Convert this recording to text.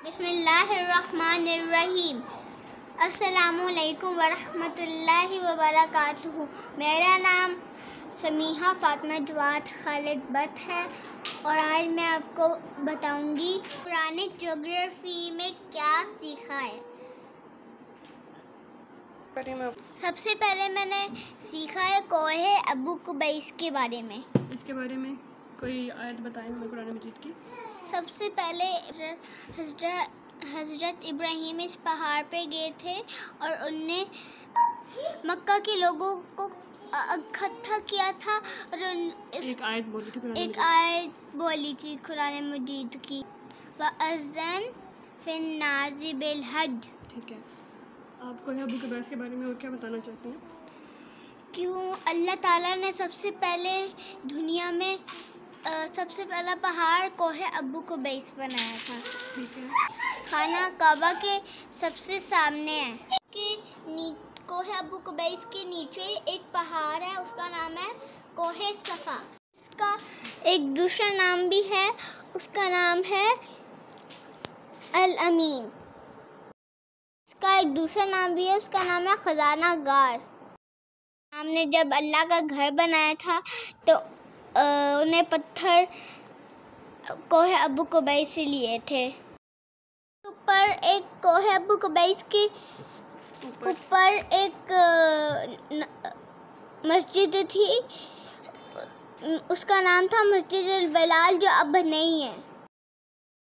बिस्मिल्लाहिर्रहमानिर्रहीम। अस्सलामुअलैकुम वरहमतुल्लाहि वबरकातुहू। मेरा नाम समीहा फातिमा जवाद खालिद बट है और आज मैं आपको बताऊंगी पुरानी ज्योग्राफी में क्या सीखा है। सबसे पहले मैंने सीखा है कोहे अबू कुबैस के बारे में। इसके बारे में कोई आयत बताएं हमें कुरान मजीद की। सबसे पहले हज़रत इब्राहीम इस पहाड़ पे गए थे और उनने मक्का के लोगों को इकट्ठा किया था और एक आयत बोली थी कुरान मजीद की, वअज़्ज़न फिन्नासी बिलहज। ठीक है, आप कोहे अबू कुबैस के बारे में और क्या बताना चाहते हैं? क्यों अल्लाह ताला ने सबसे पहले दुनिया में सबसे पहला पहाड़ कोहे अबू कुबैस बनाया था। ठीक है, खाना काबा के सबसे सामने है। कोहे अबू कुबैस के नीचे एक पहाड़ है, उसका नाम है कोहे सफा। इसका एक दूसरा नाम भी है, उसका नाम है अल अमीन। इसका एक दूसरा नाम भी है, उसका नाम है खजाना गार। हमने जब अल्लाह का घर बनाया था तो उन्हें पत्थर कोहे अबू कुबैस से लिए थे। ऊपर एक कोहे अबू कुबैस के ऊपर एक मस्जिद थी, उसका नाम था मस्जिद अल बिलाल, जो अब नहीं है।